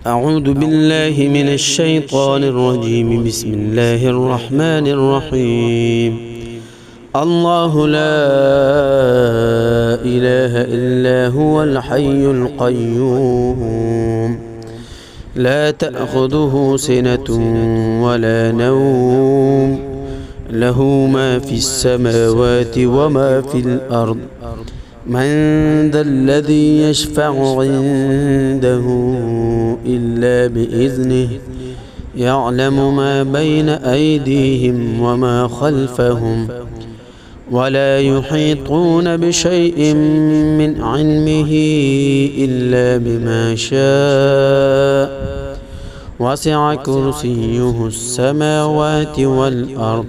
أعوذ بالله من الشيطان الرجيم. بسم الله الرحمن الرحيم. الله لا إله إلا هو الحي القيوم لا تأخذه سنة ولا نوم له ما في السماوات وما في الأرض من ذا الذي يشفع عنده إلا بإذنه يعلم ما بين أيديهم وما خلفهم ولا يحيطون بشيء من علمه إلا بما شاء وسع كرسيه السماوات والأرض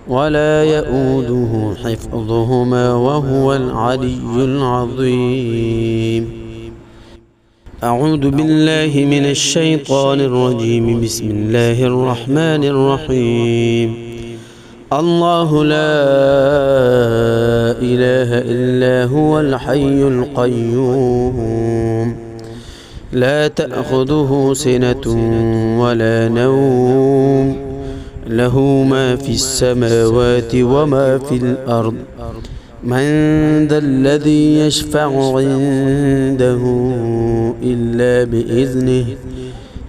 ولا يؤوده حفظهما وهو العلي العظيم. أعوذ بالله من الشيطان الرجيم. بسم الله الرحمن الرحيم. الله لا إله إلا هو الحي القيوم لا تأخذه سنة ولا نوم له ما في السماوات وما في الأرض من ذا الذي يشفع عنده إلا بإذنه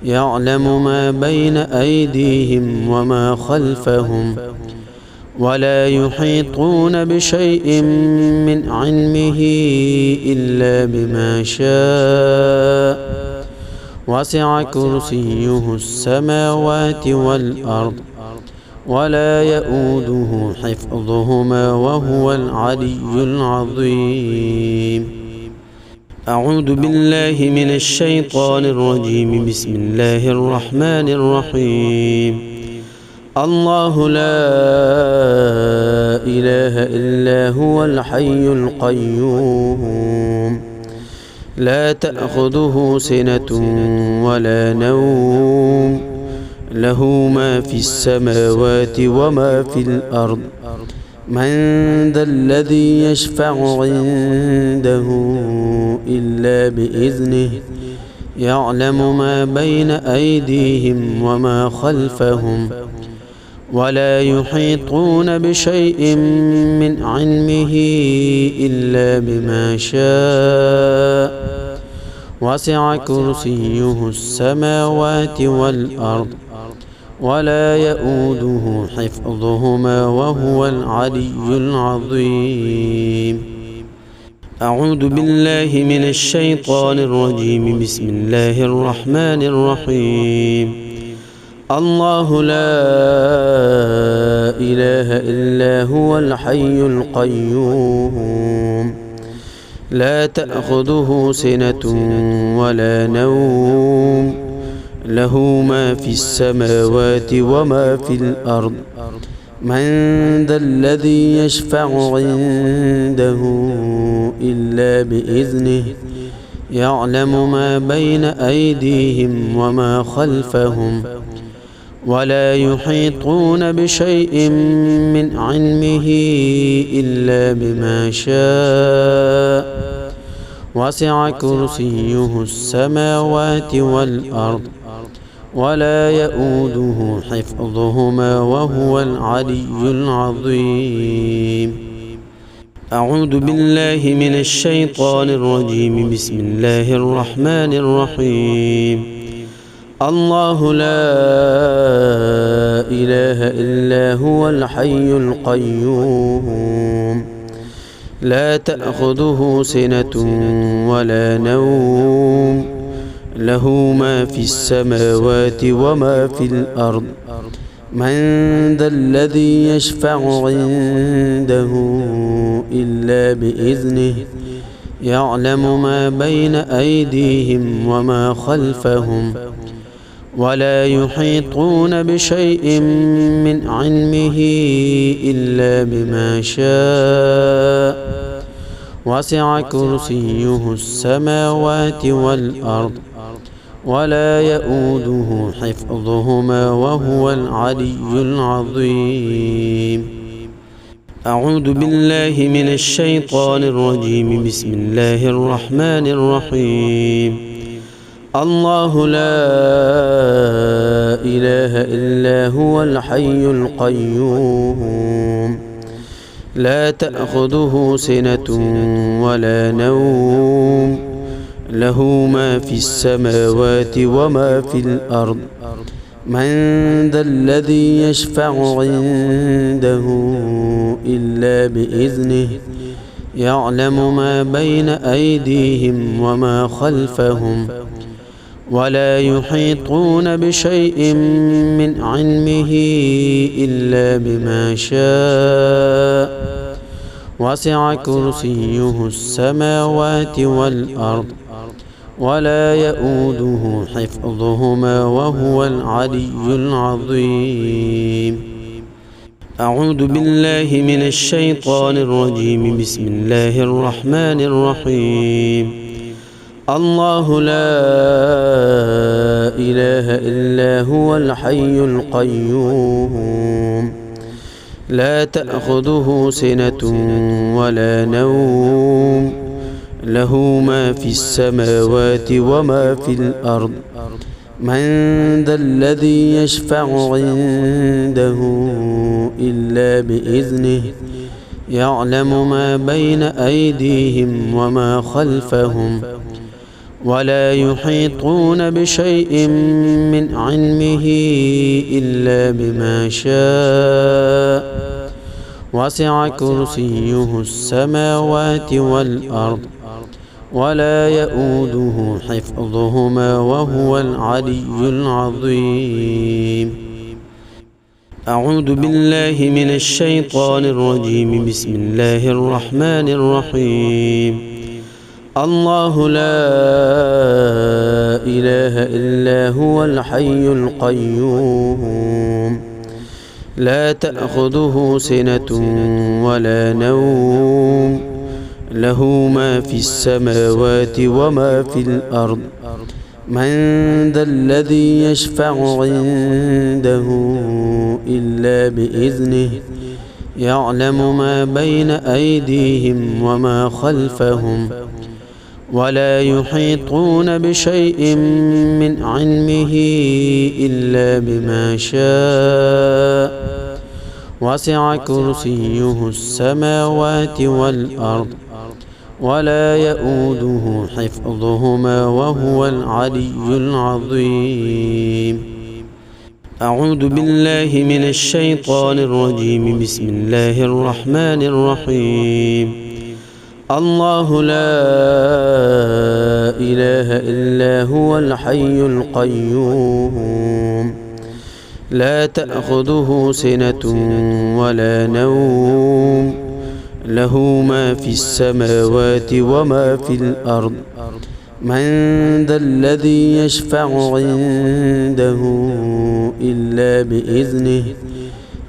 يعلم ما بين أيديهم وما خلفهم ولا يحيطون بشيء من علمه إلا بما شاء وسع كرسيه السماوات والأرض ولا يؤوده حفظهما وهو العلي العظيم. أعوذ بالله من الشيطان الرجيم. بسم الله الرحمن الرحيم. الله لا إله إلا هو الحي القيوم لا تأخذه سنة ولا نوم له ما في السماوات وما في الأرض من ذا الذي يشفع عنده إلا بإذنه يعلم ما بين أيديهم وما خلفهم ولا يحيطون بشيء من علمه إلا بما شاء وسع كرسيه السماوات والأرض ولا يؤوده حفظهما وهو العلي العظيم. أعوذ بالله من الشيطان الرجيم. بسم الله الرحمن الرحيم. الله لا إله إلا هو الحي القيوم لا تأخذه سنة ولا نوم له ما في السماوات وما في الأرض من ذا الذي يشفع عنده إلا بإذنه يعلم ما بين أيديهم وما خلفهم ولا يحيطون بشيء من علمه إلا بما شاء وسع كرسيه السماوات والأرض ولا يؤوده حفظهما وهو العلي العظيم. أعوذ بالله من الشيطان الرجيم. بسم الله الرحمن الرحيم. الله لا إله إلا هو الحي القيوم لا تأخذه سنة ولا نوم له ما في السماوات وما في الأرض من ذا الذي يشفع عنده إلا بإذنه يعلم ما بين أيديهم وما خلفهم ولا يحيطون بشيء من علمه إلا بما شاء وسع كرسيه السماوات والأرض ولا يؤوده حفظهما وهو العلي العظيم. أعوذ بالله من الشيطان الرجيم. بسم الله الرحمن الرحيم. الله لا إله إلا هو الحي القيوم لا تأخذه سنة ولا نوم له ما في السماوات وما في الأرض من ذا الذي يشفع عنده إلا بإذنه يعلم ما بين أيديهم وما خلفهم ولا يحيطون بشيء من علمه إلا بما شاء وسع كرسيه السماوات والأرض ولا يؤوده حفظهما وهو العلي العظيم. أعوذ بالله من الشيطان الرجيم. بسم الله الرحمن الرحيم. الله لا إله إلا هو الحي القيوم لا تأخذه سنة ولا نوم له ما في السماوات وما في الأرض من ذا الذي يشفع عنده إلا بإذنه يعلم ما بين أيديهم وما خلفهم ولا يحيطون بشيء من علمه إلا بما شاء وسع كرسيه السماوات والأرض ولا يؤوده حفظهما وهو العلي العظيم. أعوذ بالله من الشيطان الرجيم. بسم الله الرحمن الرحيم. الله لا إله إلا هو الحي القيوم لا تأخذه سنة ولا نوم له ما في السماوات وما في الأرض من ذا الذي يشفع عنده إلا بإذنه يعلم ما بين أيديهم وما خلفهم ولا يحيطون بشيء من علمه إلا بما شاء وسع كرسيه السماوات والأرض ولا يؤوده حفظهما وهو العلي العظيم. أعوذ بالله من الشيطان الرجيم. بسم الله الرحمن الرحيم. الله لا إله إلا هو الحي القيوم لا تأخذه سنة ولا نوم له ما في السماوات وما في الأرض من ذا الذي يشفع عنده إلا بإذنه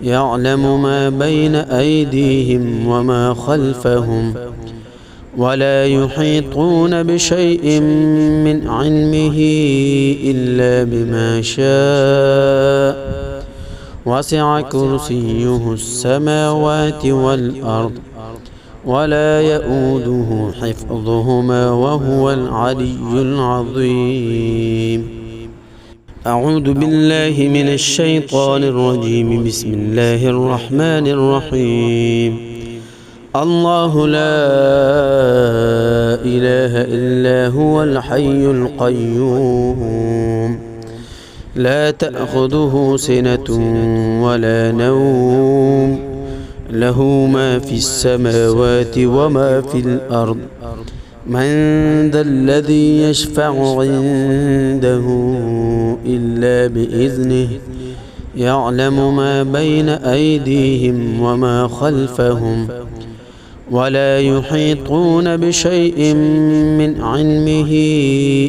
يعلم ما بين أيديهم وما خلفهم ولا يحيطون بشيء من علمه إلا بما شاء وسع كرسيه السماوات والأرض ولا يؤوده حفظهما وهو العلي العظيم. أعوذ بالله من الشيطان الرجيم. بسم الله الرحمن الرحيم. الله لا إله إلا هو الحي القيوم لا تأخذه سنة ولا نوم له ما في السماوات وما في الأرض من ذا الذي يشفع عنده إلا بإذنه يعلم ما بين أيديهم وما خلفهم ولا يحيطون بشيء من علمه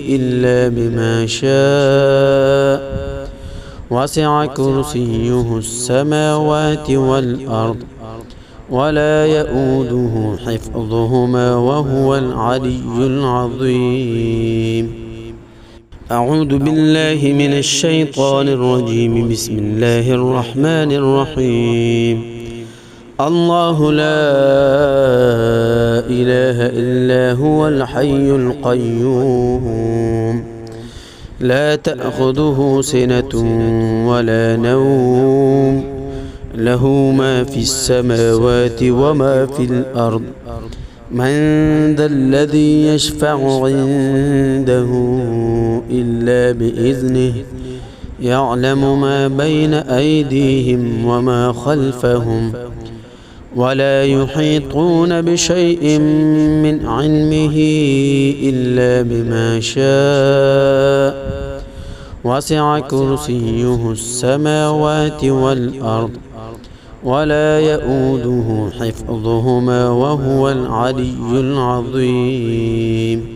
إلا بما شاء وسع كرسيه السماوات والأرض ولا يؤوده حفظهما وهو العلي العظيم. أعوذ بالله من الشيطان الرجيم. بسم الله الرحمن الرحيم. الله لا إله إلا هو الحي القيوم لا تأخذه سنة ولا نوم له ما في السماوات وما في الأرض من ذا الذي يشفع عنده إلا بإذنه يعلم ما بين أيديهم وما خلفهم ولا يحيطون بشيء من علمه إلا بما شاء وسع كرسيه السماوات والأرض ولا يؤوده حفظهما وهو العلي العظيم.